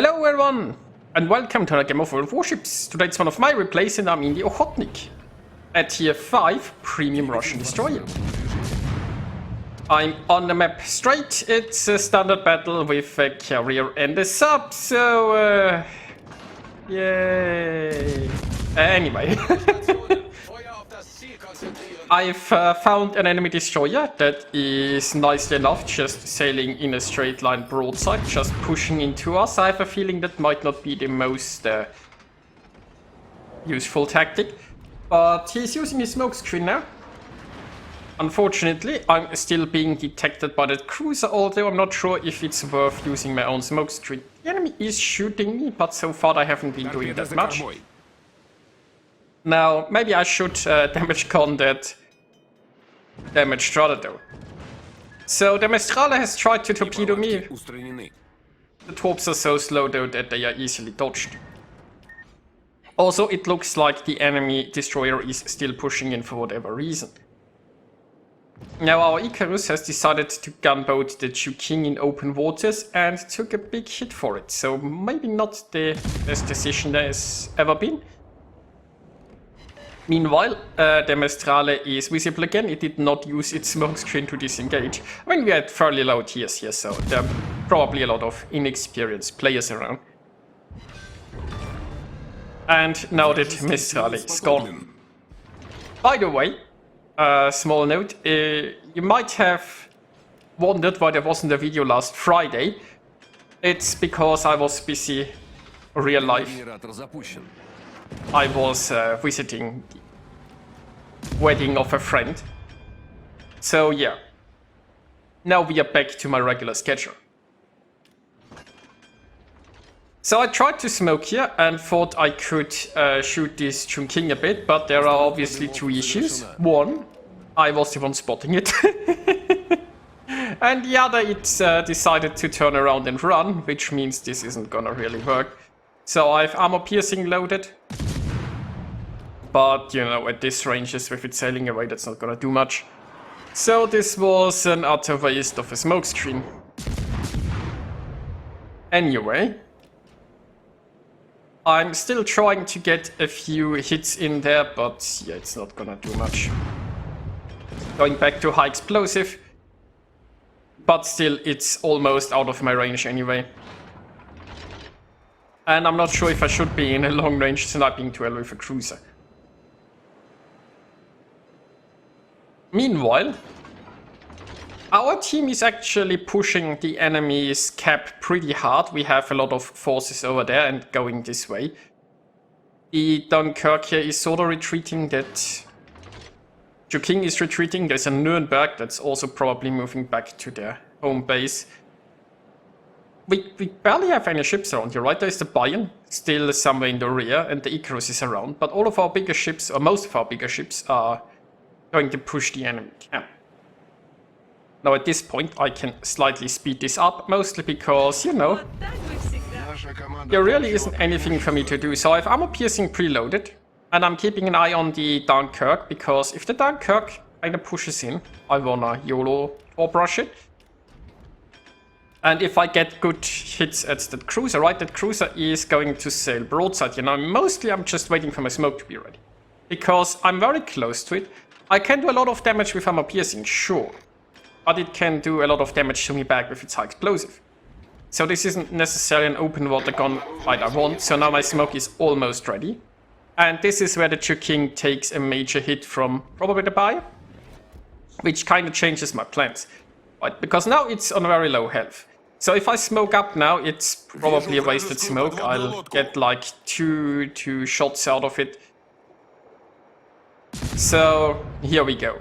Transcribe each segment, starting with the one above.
Hello everyone, and welcome to another game of Warships. Today it's one of my replays and I'm in the Okhotnik, a tier 5 premium Russian destroyer. I'm on the map straight. It's a standard battle with a carrier and a sub, so yay. Anyway. I've found an enemy destroyer that is nicely enough just sailing in a straight line broadside, just pushing into us. I have a feeling that might not be the most useful tactic, but he's using his smoke screen now. Unfortunately, I'm still being detected by that cruiser, although I'm not sure if it's worth using my own smoke screen. The enemy is shooting me, but so far I haven't been doing that much. Now, maybe I should damage con that damage Strada though. So the Mestrale has tried to torpedo me. The torps are so slow though that they are easily dodged. Also, it looks like the enemy destroyer is still pushing in for whatever reason. Now our Icarus has decided to gunboat the King in open waters and took a big hit for it. So maybe not the best decision there has ever been. Meanwhile, the Mestrale is visible again. It did not use its smoke screen to disengage. I mean, we had fairly low tiers here, so there are probably a lot of inexperienced players around. And now that Mestrale is gone. By the way, small note, you might have wondered why there wasn't a video last Friday. It's because I was busy real life. I was visiting the wedding of a friend. So yeah, now we are back to my regular schedule. So I tried to smoke here and thought I could shoot this King a bit, but there are obviously two issues. One, I was the one spotting it. And the other, it's decided to turn around and run, which means this isn't gonna really work. So I've armor piercing loaded. But, you know, at this range, with it sailing away, that's not gonna do much. So this was an utter waste of a smoke screen. Anyway, I'm still trying to get a few hits in there, but yeah, it's not gonna do much. Going back to high explosive, but still it's almost out of my range anyway. And I'm not sure if I should be in a long range sniping duel with a cruiser. Meanwhile, our team is actually pushing the enemy's cap pretty hard. We have a lot of forces over there and going this way. The Dunkirk here is sort of retreating, that King is retreating. There's a Nuremberg that's also probably moving back to their home base. We barely have any ships around here, right? There's the Bayern still somewhere in the rear and the Icarus is around. But all of our bigger ships, or most of our bigger ships, are going to push the enemy camp. Now at this point I can slightly speed this up, mostly because, you know, there really isn't anything for me to do. So I have armor piercing preloaded, and I'm keeping an eye on the Dunkirk, because if the Dunkirk kind of pushes in, I wanna YOLO or brush it. And if I get good hits at that cruiser, right, that cruiser is going to sail broadside, you know, mostly I'm just waiting for my smoke to be ready. Because I'm very close to it. I can do a lot of damage with armor piercing, sure. But it can do a lot of damage to me back with its high explosive. So this isn't necessarily an open water gun fight I want, so now my smoke is almost ready. And this is where the King takes a major hit from probably the Bayer, which kind of changes my plans. Right, because now it's on very low health. So if I smoke up now, it's probably a wasted smoke. I'll get like two shots out of it. So here we go.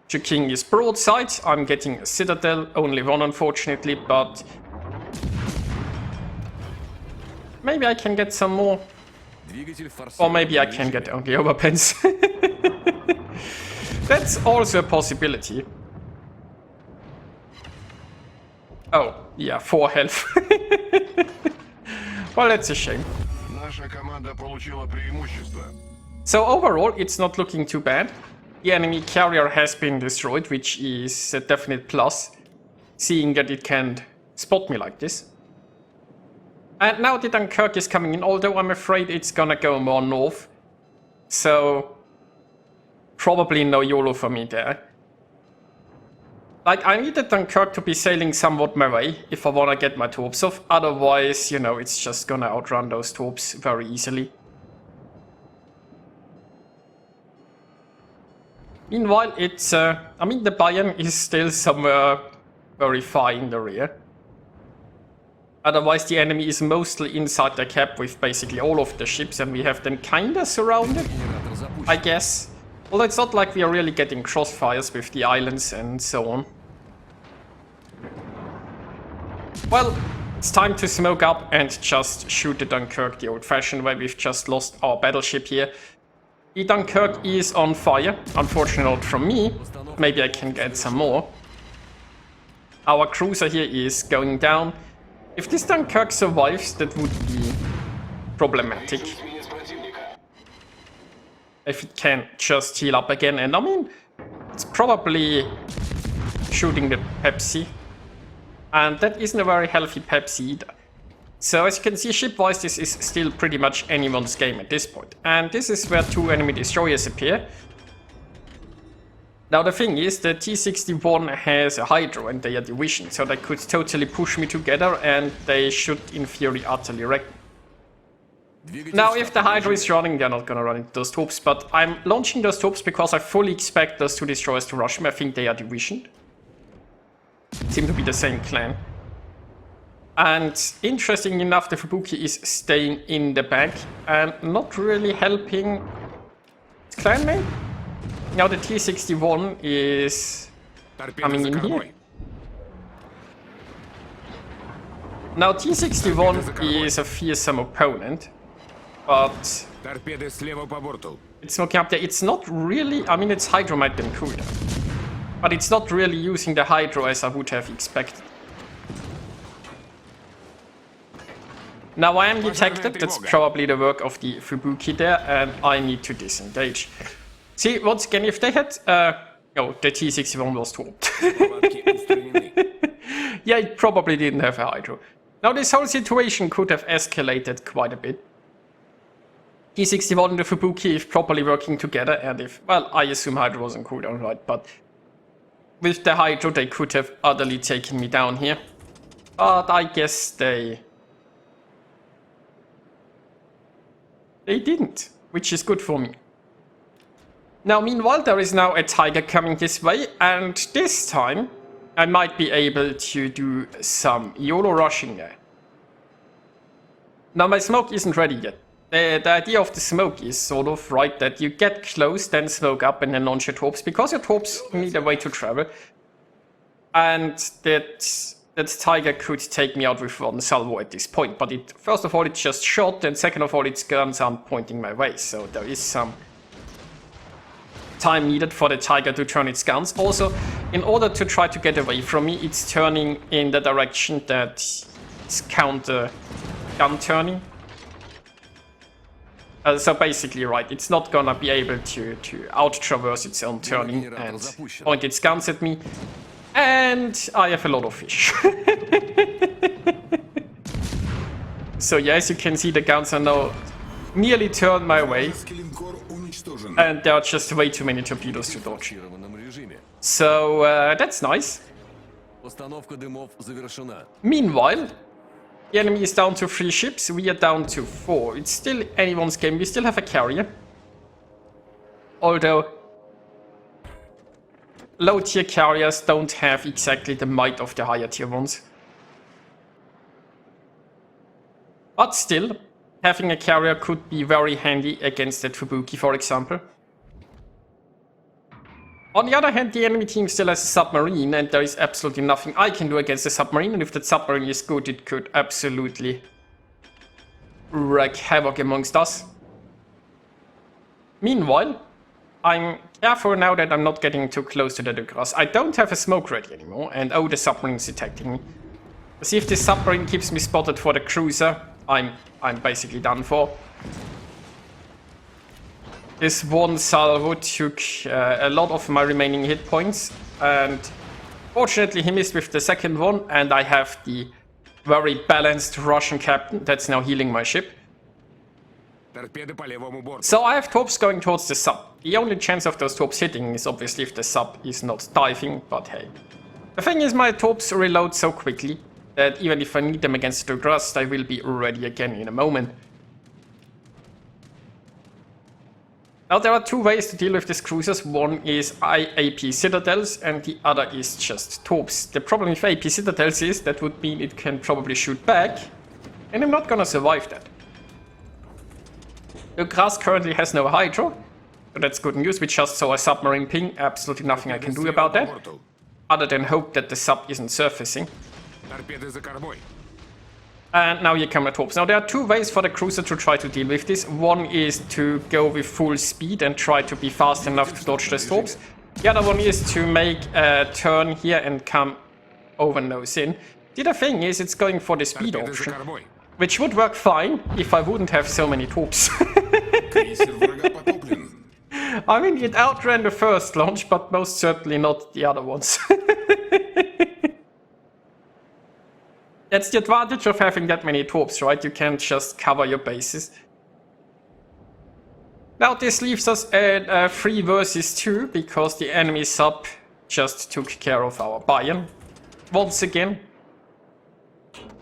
King is broadside. I'm getting a citadel, only one unfortunately, but maybe I can get some more. Or maybe I can get only overpens. That's also a possibility. Oh, yeah, 4 health. Well, that's a shame. So overall, it's not looking too bad. The enemy carrier has been destroyed, which is a definite plus, seeing that it can spot me like this. And now the Dunkirk is coming in, although I'm afraid it's gonna go more north. So, probably no YOLO for me there. Like, I need the Dunkirk to be sailing somewhat my way if I wanna get my troops off. Otherwise, you know, it's just gonna outrun those troops very easily. Meanwhile, it's, I mean, the Bayern is still somewhere very far in the rear. Otherwise, the enemy is mostly inside the cap with basically all of the ships, and we have them kinda surrounded, I guess. Although it's not like we are really getting crossfires with the islands and so on. Well, it's time to smoke up and just shoot the Dunkirk the old-fashioned way. We've just lost our battleship here. The Dunkirk is on fire. Unfortunately not from me. Maybe I can get some more. Our cruiser here is going down. If this Dunkirk survives, that would be problematic. If it can just heal up again. And I mean, it's probably shooting the Pepsi. And that isn't a very healthy Pepsi either. So as you can see, ship-wise, this is still pretty much anyone's game at this point. And this is where two enemy destroyers appear. Now the thing is, the T-61 has a Hydro and they are division, so they could totally push me together and they should, in theory, utterly wreck me. Now if the Hydro is running, they're not gonna run into those troops, but I'm launching those troops because I fully expect those two destroyers to rush me. I think they are divisioned. Seem to be the same clan. And interesting enough, the Fubuki is staying in the back and not really helping its clanmate. Now the T-61 is coming in here. Now T-61 is a fearsome opponent, but it's smoking up there. It's not really, I mean, it's Hydro might be cooler, but it's not really using the Hydro as I would have expected. Now I am detected, that's probably the work of the Fubuki there, and I need to disengage. See, once again, if they had, no, the T-61 was torped. Yeah, it probably didn't have a Hydro. Now this whole situation could have escalated quite a bit. T-61 and the Fubuki, if properly working together, and if, well, I assume Hydro wasn't cooldown, right, but with the Hydro they could have utterly taken me down here. But I guess they didn't, which is good for me. Now, meanwhile, there is now a Tiger coming this way, and this time I might be able to do some YOLO rushing there. Now, my smoke isn't ready yet. The idea of the smoke is sort of, right, that you get close, then smoke up, and then launch your torps, because your torps need a way to travel. And that Tiger could take me out with one salvo at this point, but it, first of all, it's just shot, and second of all, its guns aren't pointing my way, so there is some time needed for the Tiger to turn its guns. Also, in order to try to get away from me, it's turning in the direction that is counter gun turning. So basically, right, it's not gonna be able to out-traverse its own turning and point its guns at me. And I have a lot of fish. So yeah, as you can see, the guns are now nearly turned my way. And there are just way too many torpedoes to dodge. So that's nice. Meanwhile, the enemy is down to 3 ships, we are down to 4. It's still anyone's game, we still have a carrier. Although low tier carriers don't have exactly the might of the higher tier ones. But still, having a carrier could be very handy against that Fubuki, for example. On the other hand, the enemy team still has a submarine, and there is absolutely nothing I can do against the submarine, and if that submarine is good, it could absolutely wreak havoc amongst us. Meanwhile, I'm careful now that I'm not getting too close to the Ducras. I don't have a smoke ready anymore, and oh, the submarine is detecting me. See if this submarine keeps me spotted for the cruiser, I'm basically done for. This one salvo took a lot of my remaining hit points, and fortunately he missed with the second one, and I have the very balanced Russian captain that's now healing my ship. So I have torps going towards the sub. The only chance of those torps hitting is obviously if the sub is not diving, but hey. The thing is, my torps reload so quickly that even if I need them against the thrust, I will be ready again in a moment. Now there are two ways to deal with these cruisers. One is AP citadels and the other is just torps. The problem with AP citadels is that would mean it can probably shoot back, and I'm not gonna survive that. The grass currently has no hydro, so that's good news. We just saw a submarine ping, absolutely nothing I can do about that, other than hope that the sub isn't surfacing. And now here come the torps. Now there are two ways for the cruiser to try to deal with this. One is to go with full speed and try to be fast enough to dodge the torps. The other one is to make a turn here and come over nose in. The other thing is it's going for the speed option, which would work fine if I wouldn't have so many torps. I mean, it outran the first launch, but most certainly not the other ones. That's the advantage of having that many torps, right? You can't just cover your bases. Now this leaves us at 3 versus 2, because the enemy sub just took care of our Bayern. Once again.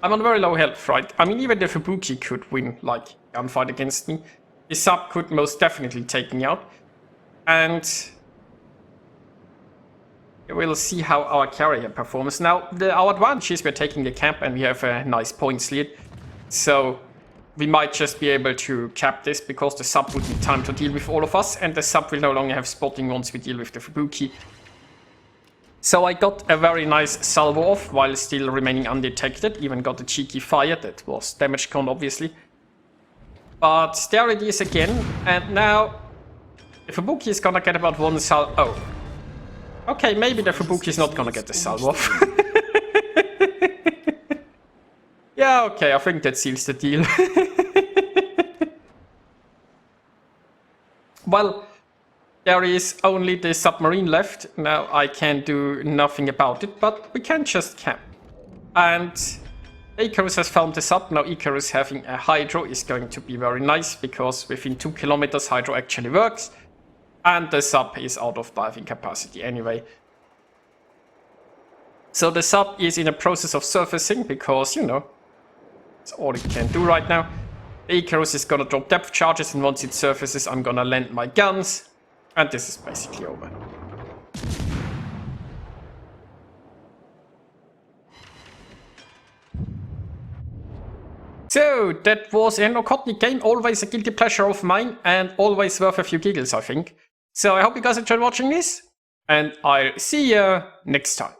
I'm on very low health, right? I mean, even the Fubuki could win, like, gunfight against me. The sub could most definitely take me out. And we'll see how our carrier performs. Now, our advantage is we're taking the camp and we have a nice points lead. So we might just be able to cap this because the sub would need time to deal with all of us, and the sub will no longer have spotting once we deal with the Fubuki. So I got a very nice salvo off while still remaining undetected. Even got a cheeky fire that was damage count, obviously. But there it is again, and now the Fubuki is gonna get about 1 salvo. Oh. Okay, maybe the Fubuki is not gonna get the salvo off. Yeah, okay, I think that seals the deal. Well, there is only the submarine left. Now I can do nothing about it, but we can just camp. And Icarus has found the sub. Now Icarus having a hydro is going to be very nice, because within 2 kilometers hydro actually works. And the sub is out of diving capacity anyway. So the sub is in a process of surfacing because, you know, that's all it can do right now. The Icarus is gonna drop depth charges, and once it surfaces I'm gonna land my guns. And this is basically over. So that was an Okhotnik game, always a guilty pleasure of mine and always worth a few giggles, I think. So I hope you guys enjoyed watching this, and I'll see you next time.